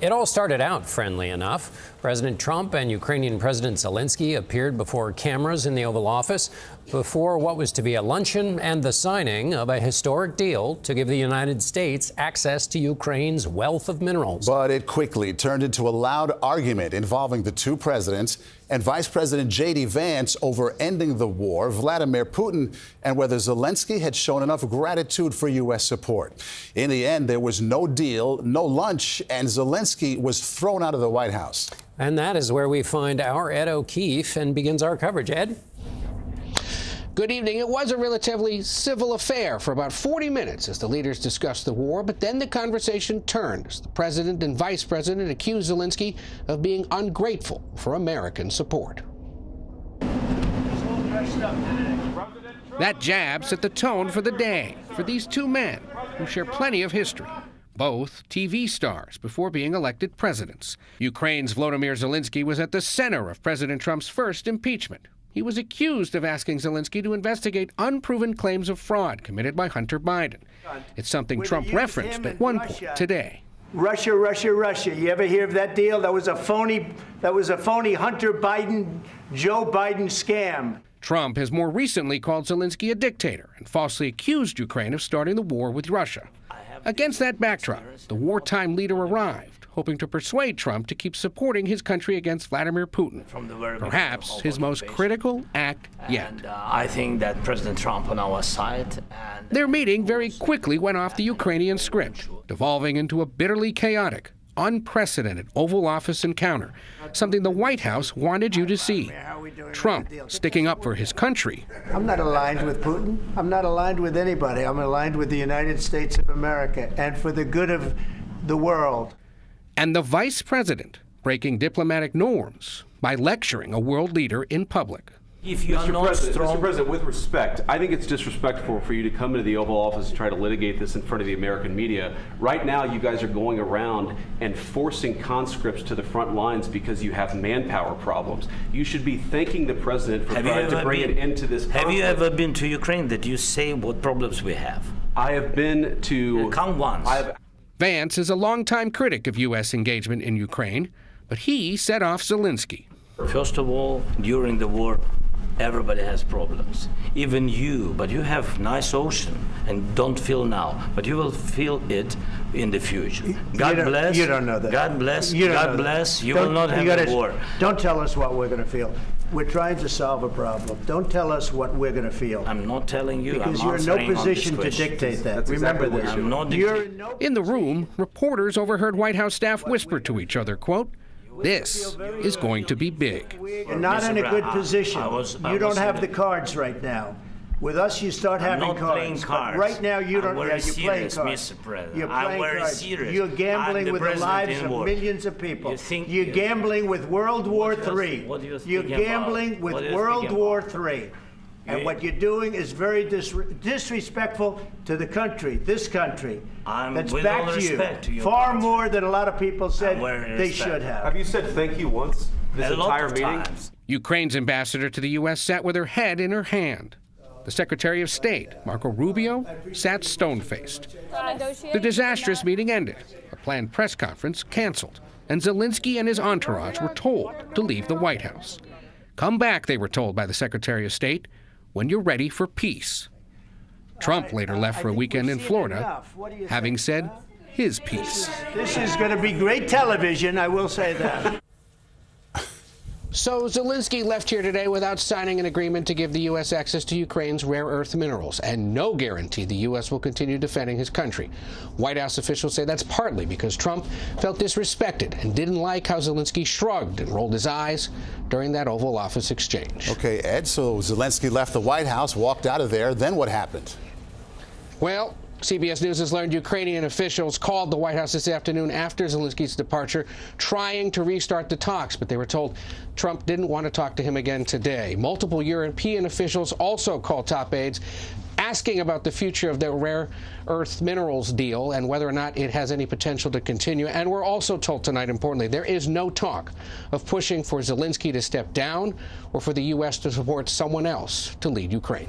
It all started out friendly enough. President Trump and Ukrainian President Zelenskyy appeared before cameras in the Oval Office before what was to be a luncheon and the signing of a historic deal to give the United States access to Ukraine's wealth of minerals. But it quickly turned into a loud argument involving the two presidents and Vice President JD Vance over ending the war, Vladimir Putin, and whether Zelenskyy had shown enough gratitude for U.S. support. In the end, there was no deal, no lunch, and Zelenskyy was thrown out of the White House. And that is where we find our Ed O'Keefe and begins our coverage. Ed? Good evening. It was a relatively civil affair for about 40 minutes as the leaders discussed the war, but then the conversation turned as the president and vice president accused Zelenskyy of being ungrateful for American support. That jab set the tone for the day for these two men who share plenty of history. Both TV stars before being elected presidents. Ukraine's Volodymyr Zelenskyy was at the center of President Trump's first impeachment. He was accused of asking Zelenskyy to investigate unproven claims of fraud committed by Hunter Biden. It's something Trump referenced at one point today. Russia, Russia, Russia. You ever hear of that deal? That was a phony Hunter Biden, Joe Biden scam. Trump has more recently called Zelenskyy a dictator and falsely accused Ukraine of starting the war with Russia. Against that backdrop, the wartime leader arrived, hoping to persuade Trump to keep supporting his country against Vladimir Putin, perhaps his most critical act yet. I think that President Trump on our side. Their meeting very quickly went off the Ukrainian script, devolving into a bitterly chaotic, unprecedented Oval Office encounter, something the White House wanted you to see. Trump sticking up for his country. I'm not aligned with Putin. I'm not aligned with anybody. I'm aligned with the United States of America and for the good of the world. And the vice president breaking diplomatic norms by lecturing a world leader in public. If you are not strong... Mr. President, with respect, I think it's disrespectful for you to come into the Oval Office and try to litigate this in front of the American media. Right now, you guys are going around and forcing conscripts to the front lines because you have manpower problems. You should be thanking the president for trying to bring an end to this conflict. Have you ever been to Ukraine that you say what problems we have? I have been to... Come once. Vance is a longtime critic of U.S. engagement in Ukraine, but he set off Zelenskyy. First of all, during the war, everybody has problems, even you, but you have nice ocean and don't feel now, but you will feel it in the future. God bless. You don't know that. God bless. God bless. You will not have a war. Don't tell us what we're going to feel. We're trying to solve a problem. Don't tell us what we're going to feel. I'm not telling you. Because you're in no position to dictate that. Remember this. I'm not dictating. In the room, reporters overheard White House staff whisper to each other, quote, "This is going to be big." You're not in a good position. You don't have the cards right now. With us, you start having cards. Playing cards. Right now, you don't. You're playing cards. Mr. President. You're playing cards. Serious. You're gambling with the lives of millions of people. You're gambling with World War III. You're gambling with World War III. And what you're doing is very disrespectful to the country, this country. That's back to you. Far more than a lot of people said they should have. Have you said thank you once this entire meeting? Ukraine's ambassador to the U.S. sat with her head in her hand. The Secretary of State, Marco Rubio, sat stone-faced. The disastrous meeting ended, a planned press conference canceled, and Zelenskyy and his entourage were told to leave the White House. Come back, they were told by the Secretary of State, when you're ready for peace. Trump later left for a weekend in Florida, having said his piece. This is going to be great television, I will say that. So Zelenskyy left here today without signing an agreement to give the U.S. access to Ukraine's rare earth minerals, and no guarantee the U.S. will continue defending his country. White House officials say that's partly because Trump felt disrespected and didn't like how Zelenskyy shrugged and rolled his eyes during that Oval Office exchange. Okay, Ed, so Zelenskyy left the White House, walked out of there. Then what happened? Well, CBS News has learned Ukrainian officials called the White House this afternoon after Zelensky's departure, trying to restart the talks, but they were told Trump didn't want to talk to him again today. Multiple European officials also called top aides, asking about the future of the rare earth minerals deal and whether or not it has any potential to continue. And we're also told tonight, importantly, there is no talk of pushing for Zelenskyy to step down or for the U.S. to support someone else to lead Ukraine.